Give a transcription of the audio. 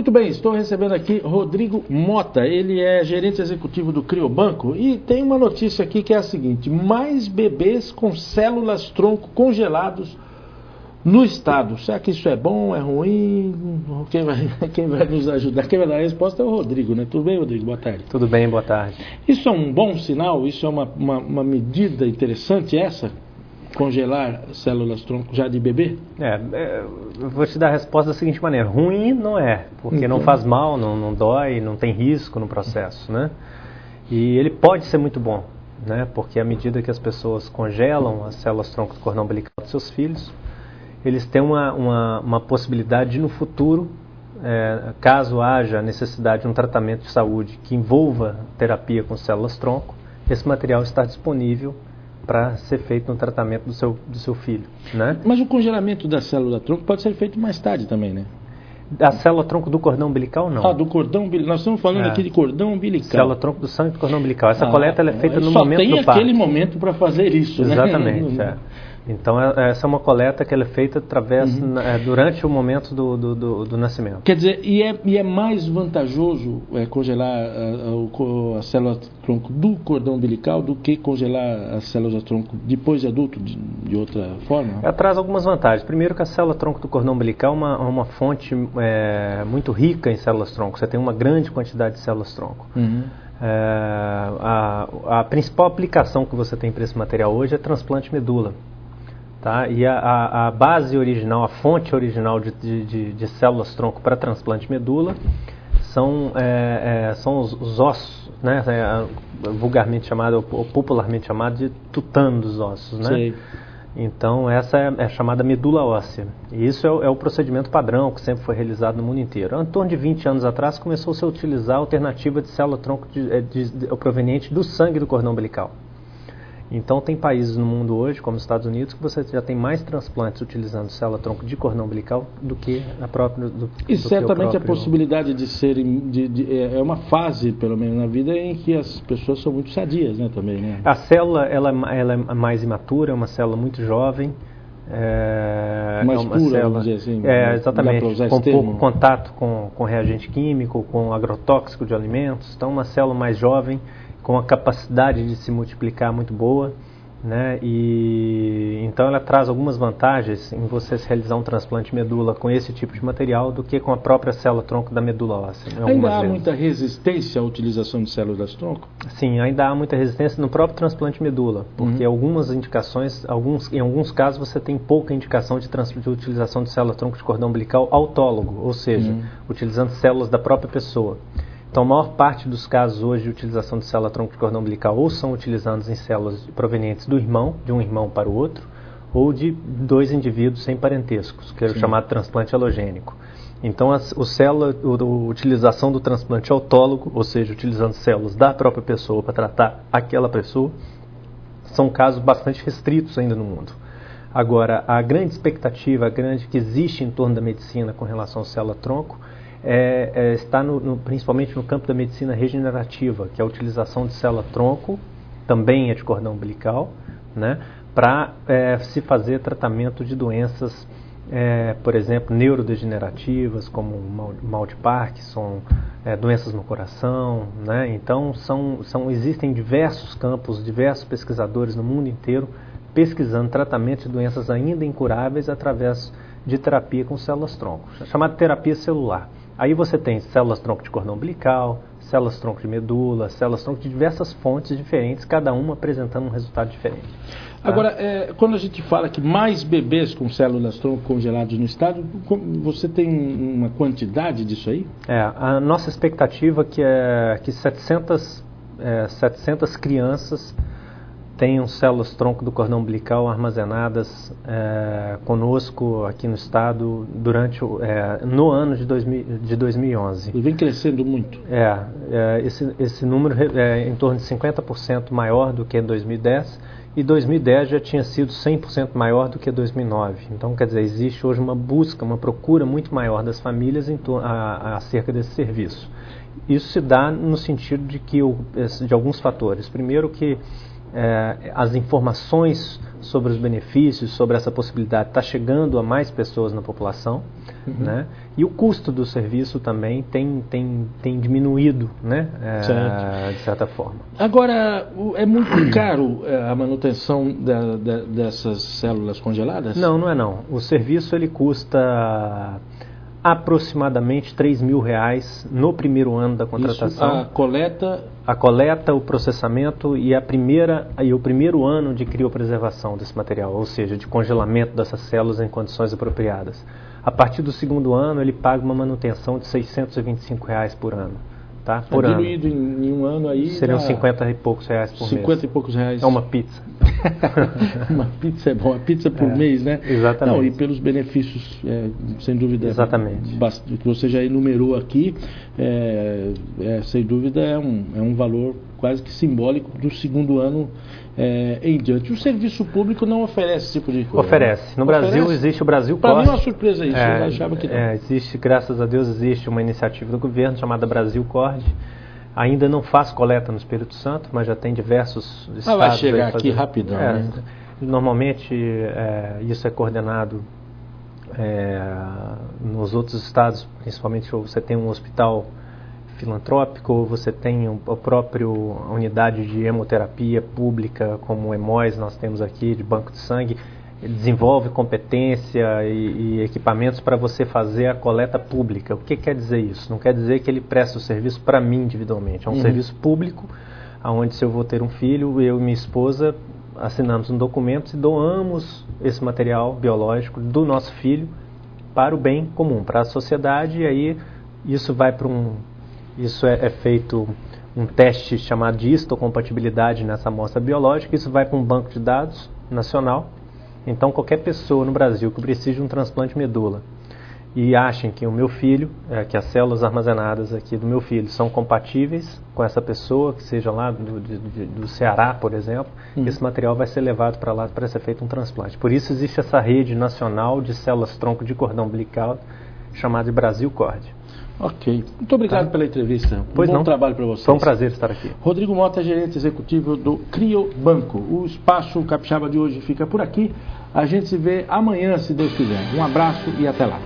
Muito bem, estou recebendo aqui Rodrigo Mota, ele é gerente executivo do Criobanco e tem uma notícia aqui que é a seguinte: mais bebês com células-tronco congelados no estado. Será que isso é bom, é ruim? Quem vai nos ajudar? Quem vai dar a resposta é o Rodrigo, né? Tudo bem, Rodrigo? Boa tarde. Tudo bem, boa tarde. Isso é um bom sinal? Isso é uma medida interessante essa? Congelar células-tronco já de bebê? Eu vou te dar a resposta da seguinte maneira: ruim não é, porque não faz mal, não dói, não tem risco no processo, né? E ele pode ser muito bom, né? Porque à medida que as pessoas congelam as células-tronco do cordão umbilical dos seus filhos, eles têm uma possibilidade de no futuro, caso haja necessidade de um tratamento de saúde que envolva terapia com células-tronco, esse material está disponível para ser feito no tratamento do seu filho, né? Mas o congelamento da célula-tronco pode ser feito mais tarde também, né? A célula-tronco do cordão umbilical, não. Do cordão umbilical. Nós estamos falando aqui de cordão umbilical. Célula-tronco do sangue do cordão umbilical. Essa coleta ela é feita no momento do parto. Só tem aquele momento para fazer isso, exatamente, né? Então, essa é uma coleta que ela é feita através, durante o momento do nascimento. Quer dizer, e é mais vantajoso congelar a célula-tronco do cordão umbilical do que congelar as células-tronco depois de adulto, de outra forma? Traz algumas vantagens. Primeiro que a célula-tronco do cordão umbilical é uma fonte muito rica em células-tronco. Você tem uma grande quantidade de células-tronco. A principal aplicação que você tem para esse material hoje é transplante medula. Tá? E a base original, a fonte original de células-tronco para transplante medula são os ossos, né? Vulgarmente chamado, ou popularmente chamado de tutano dos ossos, né? Sei. Então essa é chamada medula óssea. E isso é o procedimento padrão que sempre foi realizado no mundo inteiro. Em torno de 20 anos atrás começou-se a utilizar a alternativa de célula-tronco proveniente do sangue do cordão umbilical. Então tem países no mundo hoje, como os Estados Unidos, que você já tem mais transplantes utilizando célula-tronco de cordão umbilical do que a própria... E certamente a possibilidade de serem... é uma fase, pelo menos na vida, em que as pessoas são muito sadias, né, também, né? A célula ela é mais imatura, é uma célula muito jovem. Mais pura, célula, vamos dizer assim. Exatamente, com pouco contato com reagente químico, com agrotóxico de alimentos. Então uma célula mais jovem, com a capacidade de se multiplicar muito boa, né? E então ela traz algumas vantagens em você se realizar um transplante de medula com esse tipo de material do que com a própria célula-tronco da medula óssea. Ainda há muita resistência à utilização de células-tronco? Sim, ainda há muita resistência no próprio transplante de medula, porque algumas indicações, em alguns casos você tem pouca indicação de utilização de célula-tronco de cordão umbilical autólogo, ou seja, utilizando células da própria pessoa. Então, a maior parte dos casos hoje de utilização de célula-tronco de cordão umbilical ou são utilizados em células provenientes do irmão, de um irmão para o outro, ou de dois indivíduos sem parentescos, que é o chamado transplante halogênico. Então, a utilização do transplante autólogo, ou seja, utilizando células da própria pessoa para tratar aquela pessoa, são casos bastante restritos ainda no mundo. Agora, a grande expectativa, que existe em torno da medicina com relação à célula-tronco, está principalmente no campo da medicina regenerativa, que é a utilização de célula-tronco, também é de cordão umbilical, né, para se fazer tratamento de doenças, por exemplo, neurodegenerativas, como mal de Parkinson, doenças no coração, né? Então existem diversos campos, diversos pesquisadores no mundo inteiro pesquisando tratamento de doenças ainda incuráveis através de terapia com células-tronco, chamada terapia celular. Aí você tem células-tronco de cordão umbilical, células-tronco de medula, células-tronco de diversas fontes diferentes, cada uma apresentando um resultado diferente. Tá? Agora, quando a gente fala que mais bebês com células-tronco congelados no estado, você tem uma quantidade disso aí? A nossa expectativa é que 700 crianças tenham células-tronco do cordão umbilical armazenadas conosco aqui no estado no ano de 2011. E vem crescendo muito. Esse número é em torno de 50% maior do que em 2010, e 2010 já tinha sido 100% maior do que 2009. Então, quer dizer, existe hoje uma procura muito maior das famílias acerca desse serviço. Isso se dá no sentido de alguns fatores. Primeiro que as informações sobre os benefícios, sobre essa possibilidade, está chegando a mais pessoas na população, né? E o custo do serviço também tem diminuído, né? De certa forma. Agora, é muito caro a manutenção dessas células congeladas? Não, não é não. O serviço ele custa aproximadamente R$3.000 no primeiro ano da contratação. Isso, a coleta, o processamento e o primeiro ano de criopreservação desse material, ou seja, de congelamento dessas células em condições apropriadas. A partir do segundo ano, ele paga uma manutenção de R$625 por ano. Tá? Por ano. Diluído em um ano aí... Seriam 50 e poucos reais por mês. 50 e poucos reais. É uma pizza. Uma pizza é bom, uma pizza por mês, né? Exatamente. Não, e pelos benefícios, sem dúvida, exatamente, que você já enumerou aqui, sem dúvida é um valor quase que simbólico do segundo ano em diante. O serviço público não oferece esse tipo de coisa? Oferece. No Brasil existe o Brasil Para Corte. mim é uma surpresa isso, eu achava que não. Existe, graças a Deus, existe uma iniciativa do governo chamada Brasil Corte. Ainda não faz coleta no Espírito Santo, mas já tem diversos estados. Vai chegar aqui rapidão, né? Normalmente isso é coordenado nos outros estados, principalmente você tem um hospital filantrópico, você tem a própria unidade de hemoterapia pública, como o EMOS, nós temos aqui, de banco de sangue, ele desenvolve competência e equipamentos para você fazer a coleta pública. O que quer dizer isso? Não quer dizer que ele presta o serviço para mim individualmente, é um serviço público, onde se eu vou ter um filho, eu e minha esposa assinamos um documento e doamos esse material biológico do nosso filho para o bem comum, para a sociedade, e aí isso vai para Isso é feito um teste chamado de histocompatibilidade nessa amostra biológica, isso vai para um banco de dados nacional. Então qualquer pessoa no Brasil que precise de um transplante de medula e achem que o meu filho, que as células armazenadas aqui do meu filho são compatíveis com essa pessoa, que seja lá do Ceará, por exemplo, esse material vai ser levado para lá para ser feito um transplante. Por isso existe essa rede nacional de células-tronco de cordão umbilical chamada de Brasil Corte. Ok. Muito obrigado pela entrevista. Bom trabalho para vocês. Foi um prazer estar aqui. Rodrigo Mota, gerente executivo do Criobanco. O Espaço Capixaba de hoje fica por aqui. A gente se vê amanhã, se Deus quiser. Um abraço e até lá.